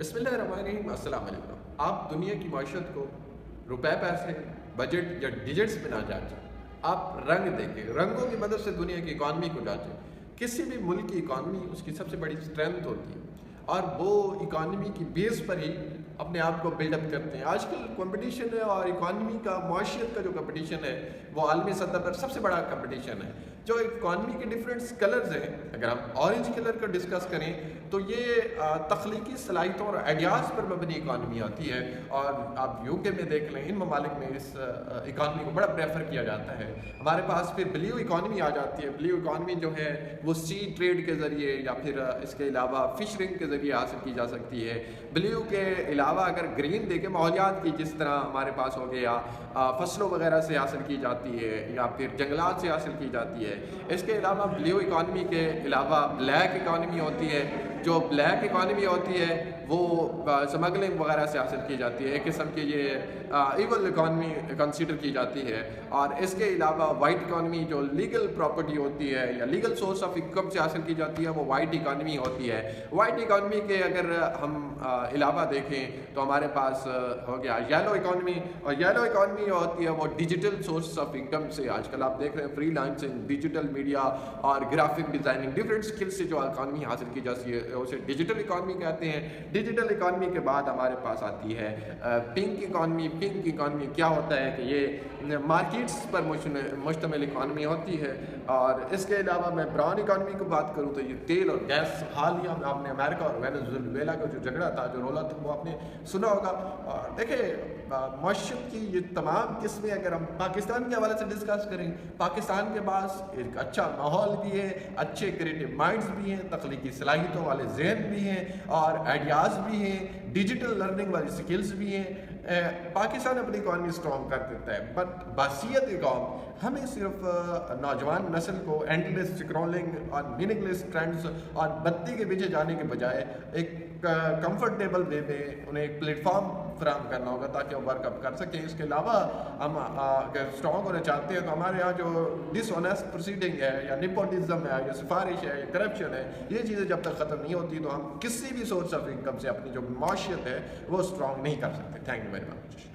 بسم اللہ الرحمن الرحیم۔ السلام علیکم۔ آپ دنیا کی معیشت کو روپے پیسے بجٹ یا ڈیجٹس میں نہ جانچیں، آپ رنگ دیکھیں، رنگوں کی مدد سے دنیا کی اکانومی کو جانچیں۔ کسی بھی ملک کی اکانومی اس کی سب سے بڑی اسٹرینتھ ہوتی ہے اور وہ اکانومی کی بیس پر ہی اپنے آپ کو بلڈ اپ کرتے ہیں۔ آج کل کمپٹیشن ہے اور اکانومی کا معیشت کا جو کمپٹیشن ہے وہ عالمی سطح پر سب سے بڑا کمپٹیشن ہے۔ جو اکانومی کے ڈفرینٹ کلرز ہیں، اگر ہم اورنج کلر کا ڈسکس کریں تو یہ تخلیقی صلاحیتوں اور آئیڈیاز پر مبنی اکانومی آتی ہے، اور آپ یو کے میں دیکھ لیں، ان ممالک میں اس اکانومی کو بڑا پریفر کیا جاتا ہے۔ ہمارے پاس پھر بلیو اکانومی آ جاتی ہے۔ بلیو اکانومی جو ہے وہ سی ٹریڈ کے ذریعے یا پھر اس کے علاوہ فشرنگ کے ذریعے حاصل کی جا سکتی ہے۔ بلیو کے علاوہ اگر گرین دیکھیں، ماحولیات کی جس طرح ہمارے پاس ہو گیا فصلوں وغیرہ سے حاصل کی جاتی ہے یا پھر جنگلات سے حاصل کی جاتی ہے۔ اس کے علاوہ بلیو اکانومی کے علاوہ بلیک اکانومی ہوتی ہے۔ جو بلیک اکانومی ہوتی ہے وہ سمگلنگ وغیرہ سے حاصل کی جاتی ہے، ایک قسم کی یہ ایول اکانومی کنسیڈر کی جاتی ہے۔ اور اس کے علاوہ وائٹ اکانومی جو لیگل پراپرٹی ہوتی ہے یا لیگل سورس آف انکم سے حاصل کی جاتی ہے وہ وائٹ اکانومی ہوتی ہے۔ وائٹ اکانومی کے اگر ہم علاوہ دیکھیں تو ہمارے پاس ہو گیا یلو اکانومی، اور یلو اکانومی ہوتی ہے وہ ڈیجیٹل سورس آف انکم سے، آج کل آپ دیکھ رہے ہیں فری لانسنگ، ڈیجیٹل میڈیا اور گرافک ڈیزائننگ، ڈفرینٹ اسکل سے جو اکانومی حاصل کی جاتی ہے اسے ڈیجیٹل اکانومی کہتے ہیں۔ ڈیجیٹل اکانومی کے بعد ہمارے پاس آتی ہے پنک اکانومی۔ پنک اکانومی کیا ہوتا ہے کہ یہ مارکیٹس پر مشتمل اکانومی ہوتی ہے۔ اور اس کے علاوہ میں براؤن اکانومی کو بات کروں تو یہ تیل اور گیس، حالیہ میں آپ نے امریکہ اور وینزویلا کا جو جھگڑا تھا، جو رولا تھا، وہ آپ نے سنا ہوگا۔ اور دیکھیں معیشت کی یہ تمام قسمیں اگر ہم پاکستان کے حوالے سے ڈسکس کریں، پاکستان کے پاس ایک اچھا ماحول بھی ہے، اچھے کریٹو مائنڈز بھی ہیں، تخلیقی صلاحیتوں والے ذہن بھی ہیں اور آئیڈیاز بھی ہیں، ڈیجیٹل لرننگ والی سکلز بھی ہیں۔ پاکستان اپنی اکانومی اسٹرانگ کر دیتا ہے، بٹ بحیثیت قوم ہمیں صرف نوجوان نسل کو اینڈ لیس اسکرولنگ اور میننگ لیس ٹرینڈز اور بتی کے پیچھے جانے کے بجائے ایک کمفرٹیبل وے میں انہیں ایک پلیٹ فارم فراہم کرنا ہوگا تاکہ وہ ورک اپ کر سکیں۔ اس کے علاوہ ہم اگر اسٹرانگ ہونا چاہتے ہیں تو ہمارے یہاں جو ڈس آنیسٹ پروسیڈنگ ہے یا نیپوٹزم ہے یا سفارش ہے یا کرپشن ہے، یہ چیزیں جب تک ختم نہیں ہوتی تو ہم کسی بھی سورس آف انکم سے اپنی جو معیشت ہے وہ اسٹرانگ نہیں کر سکتے۔ Thank you very much.